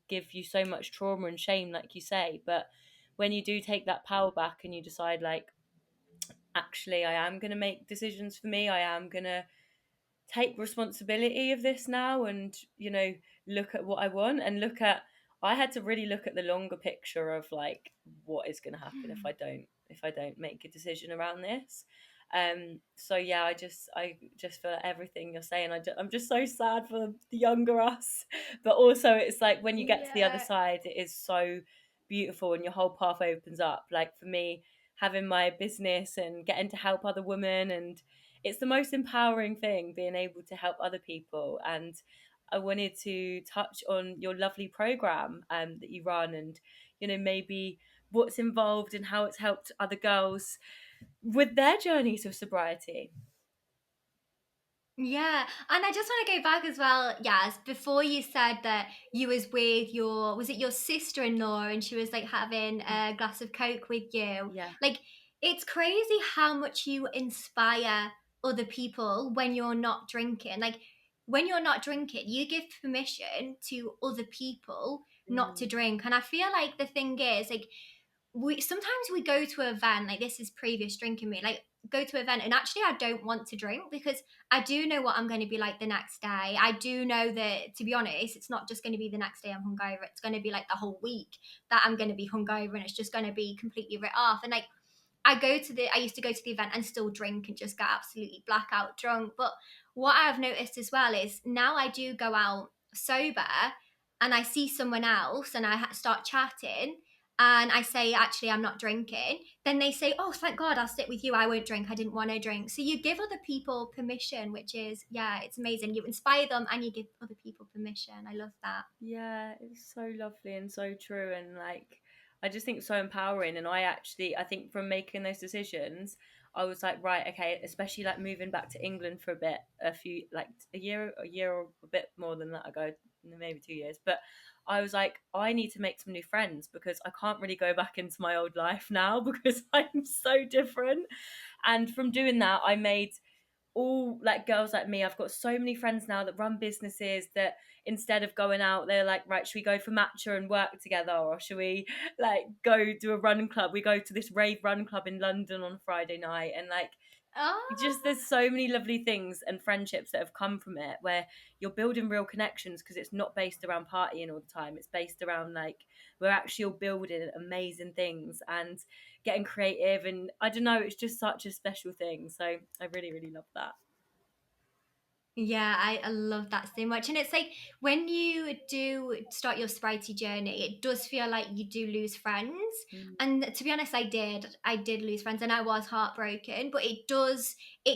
give you so much trauma and shame, like you say. But when you do take that power back and you decide, like, actually, I am going to make decisions for me, I am going to take responsibility of this now, and look at what I want, and look at, I had to really look at the longer picture of like, what is going to happen if I don't make a decision around this. So yeah, I just feel everything you're saying. I'm just so sad for the younger us, but also it's like, when you get to the other Yeah. side, it is so beautiful, and your whole path opens up. Like for me, having my business and getting to help other women, and it's the most empowering thing, being able to help other people. And I wanted to touch on your lovely program that you run, and maybe what's involved and how it's helped other girls with their journeys of sobriety. Yeah, and I just want to go back as well, Yas, before you said that you was with your, was it your sister-in-law, and she was like having Mm. a glass of Coke with you? Yeah. Like, it's crazy how much you inspire other people when you're not drinking. Like, when you're not drinking, you give permission to other people not to Mm. drink. And I feel like the thing is, like, we sometimes we go to an event, like this is previous drinking me, like go to an event and actually I don't want to drink because I do know what I'm going to be like the next day. I do know that, to be honest, it's not just going to be the next day I'm hungover, it's going to be like the whole week that I'm going to be hungover, and it's just going to be completely writ off. And like I used to go to the event and still drink and just get absolutely blackout drunk. But what I've noticed as well is now I do go out sober and I see someone else and I start chatting and I say, actually, I'm not drinking. Then they say, oh, thank God, I'll sit with you. I won't drink. I didn't want to drink. So you give other people permission, which is, yeah, it's amazing. You inspire them and you give other people permission. I love that. Yeah, it's so lovely and so true, and like I just think so empowering. And I think from making those decisions, I was like, right, okay, especially like moving back to England for a bit, a few like a year or a bit more than that ago, maybe 2 years. But I was like, I need to make some new friends because I can't really go back into my old life now because I'm so different. And from doing that, I made all like girls like me. I've got so many friends now that run businesses that instead of going out, they're like, right, should we go for matcha and work together, or should we like go do a run club? We go to this rave run club in London on Friday night, and like just Oh, there's so many lovely things and friendships that have come from it where you're building real connections because it's not based around partying all the time. It's based around like we're actually all building amazing things and getting creative, and I don't know, it's just such a special thing. So I really really love that. yeah, I love that so much. And it's like when you do start your sobriety journey, it does feel like you do lose friends. Mm. And to be honest, I did. I did lose friends and I was heartbroken, but it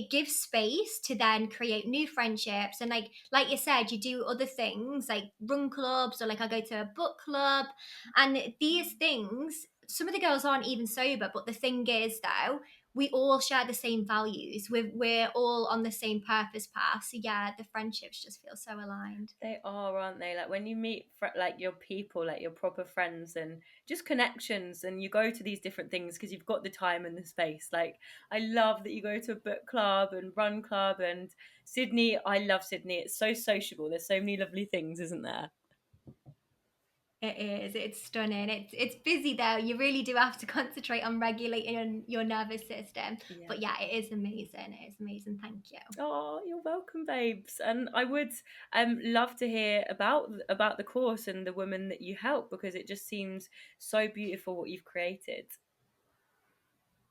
gives space to then create new friendships. And like you said, you do other things like run clubs, or like I go to a book club. And these things, some of the girls aren't even sober, but the thing is though, we all share the same values. We're all on the same purpose path. So yeah, the friendships just feel so aligned. They are, aren't they? Like when you meet like your people, like your proper friends and just connections, and you go to these different things because you've got the time and the space. Like I love that you go to a book club and run club, and Sydney. I love Sydney. It's so sociable. There's so many lovely things, isn't there? It is. It's stunning. It's busy though. You really do have to concentrate on regulating your nervous system. Yeah. But yeah, it is amazing. It is amazing. Thank you. Oh, you're welcome, babes. And I would love to hear about the course and the women that you help because it just seems so beautiful what you've created.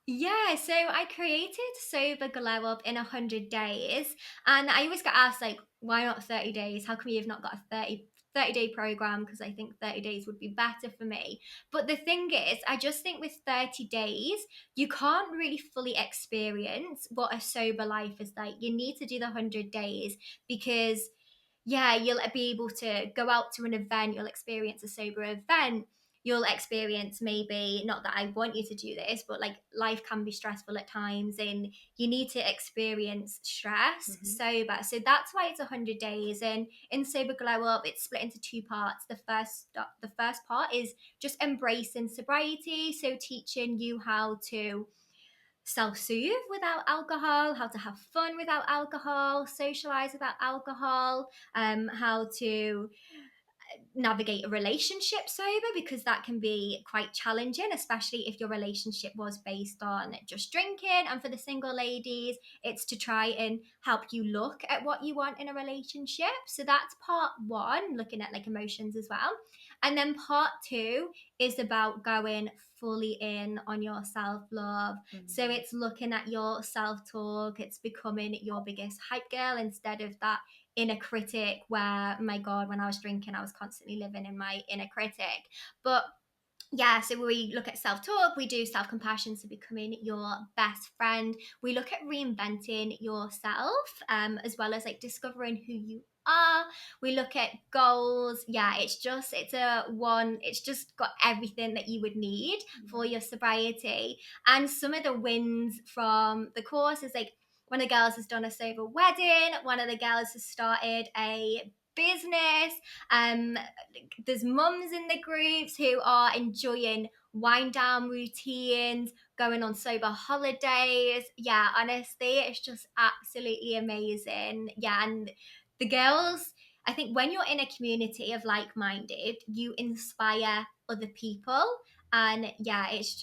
Yeah, so I created Sober Glow Up in 100 days. And I always get asked, like, why not 30 days? How come you've not got a 30-day program? Because I think 30 days would be better for me. But the thing is, I just think with 30 days, you can't really fully experience what a sober life is like. You need to do the 100 days because yeah, you'll be able to go out to an event, you'll experience a sober event, you'll experience maybe, not that I want you to do this, but like life can be stressful at times and you need to experience stress Hmm. sober. So that's why it's 100 days. And in Sober Glow Up, it's split into two parts. The first part is just embracing sobriety, so teaching you how to self-soothe without alcohol, how to have fun without alcohol, socialize without alcohol, how to navigate a relationship sober, because that can be quite challenging, especially if your relationship was based on just drinking. And for the single ladies, it's to try and help you look at what you want in a relationship. So that's part one, looking at like emotions as well. And then part two is about going fully in on your self love. So Hmm. it's looking at your self talk, it's becoming your biggest hype girl instead of that inner critic where, my God, when I was drinking, I was constantly living in my inner critic. But yeah, so we look at self talk, we do self compassion, so becoming your best friend. We look at reinventing yourself, as well as like discovering who you are. We look at goals. Yeah, it's just got everything that you would need for Yeah. your sobriety. And some of the wins from the course is like, One of the girls has done a sober wedding. One of the girls has started a business. There's mums in the groups who are enjoying wind down routines, going on sober holidays. Yeah, honestly, it's just absolutely amazing. Yeah, and the girls, I think when you're in a community of like minded, you inspire other people. And yeah, it's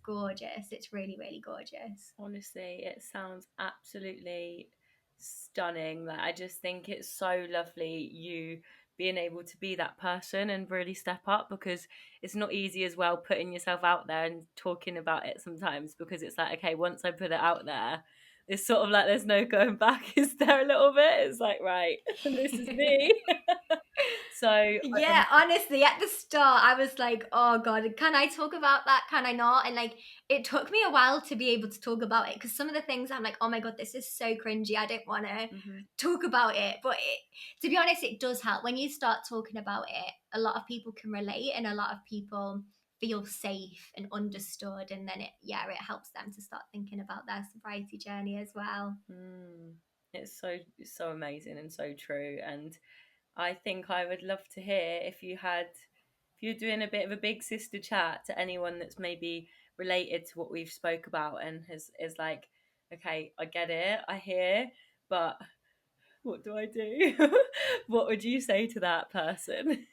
gorgeous. It's really, really gorgeous. Honestly, it sounds absolutely stunning. Like, I just think it's so lovely you being able to be that person and really step up, because it's not easy as well putting yourself out there and talking about it sometimes, because it's like, okay, once I put it out there, it's sort of like there's no going back, is there, a little bit? It's like, right, this is me. So Yeah, honestly, at the start, I was like, oh God, can I talk about that? Can I not? And like, it took me a while to be able to talk about it because some of the things I'm like, oh my God, this is so cringy. I don't want to mhm. talk about it. But to be honest, it does help. When you start talking about it, a lot of people can relate and a lot of people feel safe and understood. And then it helps them to start thinking about their sobriety journey as well. Mm. It's so amazing and so true. And I think I would love to hear if you're doing a bit of a big sister chat to anyone that's maybe related to what we've spoke about and is like, okay, I get it, I hear, but what do I do? What would you say to that person?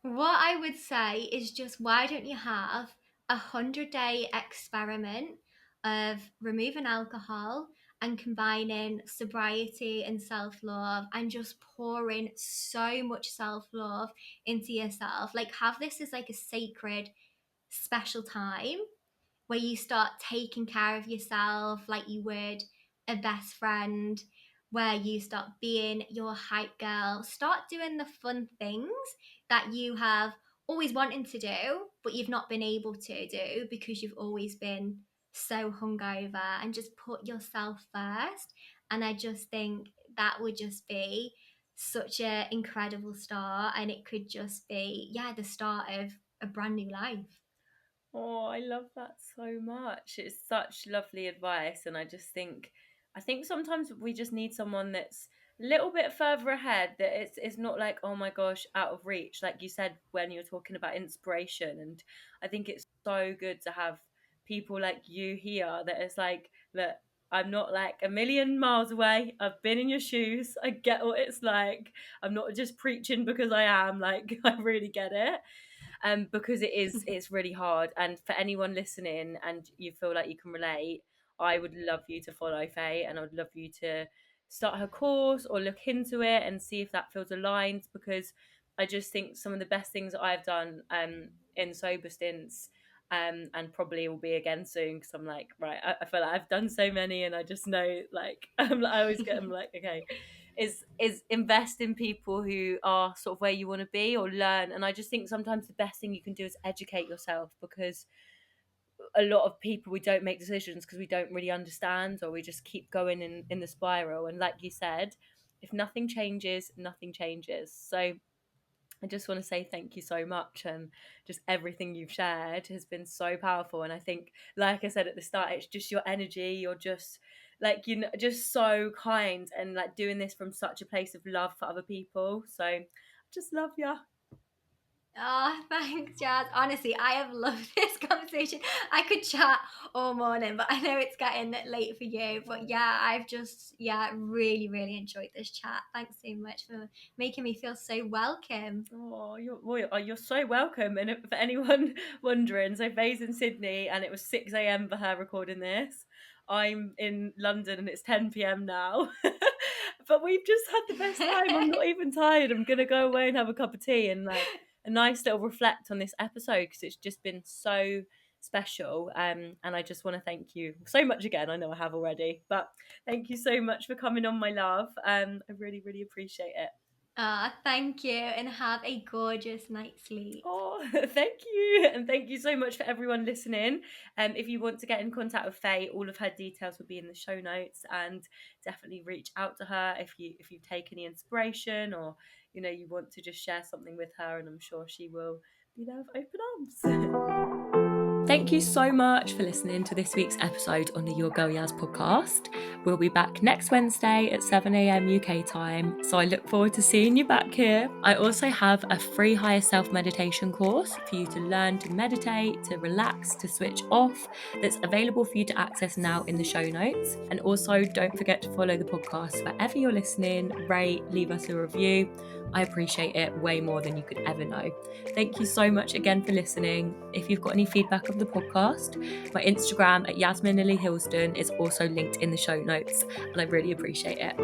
What I would say is just why don't you have 100-day experiment of removing alcohol and combining sobriety and self-love and just pouring so much self-love into yourself. Like have this as like a sacred special time where you start taking care of yourself like you would a best friend, where you start being your hype girl, start doing the fun things that you have always wanted to do, but you've not been able to do because you've always been so hungover, and just put yourself first. And I just think that would just be such an incredible start, and it could just be, yeah, the start of a brand new life. Oh, I love that so much. It's such lovely advice, and I think sometimes we just need someone that's a little bit further ahead, that it's not like, oh my gosh, out of reach, like you said when you're talking about inspiration. And I think it's so good to have people like you here that is like, look, I'm not like a million miles away. I've been in your shoes. I get what it's like. I'm not just preaching because I am, like, I really get it. Because it's really hard. And for anyone listening and you feel like you can relate, I would love you to follow Faye, and I would love you to start her course or look into it and see if that feels aligned, because I just think some of the best things that I've done in sober stints, and probably will be again soon, because I'm like, right, I feel like I've done so many and I just know, like, I always get, I'm like, okay, is invest in people who are sort of where you want to be or learn. And I just think sometimes the best thing you can do is educate yourself, because a lot of people, we don't make decisions because we don't really understand, or we just keep going in the spiral. And like you said, if nothing changes, nothing changes. So I just want to say thank you so much, and just everything you've shared has been so powerful. And I think, like I said at the start, it's just your energy. You're just like, you know, just so kind, and like doing this from such a place of love for other people. So I just love you. Oh, thanks, Jazz. Honestly, I have loved this conversation. I could chat all morning, but I know it's getting late for you. But yeah, I've just, yeah, really, really enjoyed this chat. Thanks so much for making me feel so welcome. Oh, you're so welcome. And for anyone wondering, so Faye's in Sydney, and it was 6 a.m. for her recording this. I'm in London and it's 10 p.m. now. But we've just had the best time. I'm not even tired. I'm gonna go away and have a cup of tea and like a nice little reflect on this episode, because it's just been so special. And I just want to thank you so much again. I know I have already, but thank you so much for coming on, my love. I really, really appreciate it. Thank you, and have a gorgeous night's sleep. Oh, thank you. And thank you so much for everyone listening. If you want to get in contact with Faye, all of her details will be in the show notes, and definitely reach out to her if you take any inspiration, or you know, you want to just share something with her, and I'm sure she will be there with open arms. Thank you so much for listening to this week's episode on the Your Girl Yaz podcast. We'll be back next Wednesday at 7 a.m. UK time, so I look forward to seeing you back here. I also have a free higher self meditation course for you to learn to meditate, to relax, to switch off, that's available for you to access now in the show notes. And also, don't forget to follow the podcast wherever you're listening, rate, leave us a review. I appreciate it way more than you could ever know. Thank you so much again for listening. If you've got any feedback of the podcast, my Instagram at Yasmin Lily Hilston is also linked in the show notes, and I really appreciate it.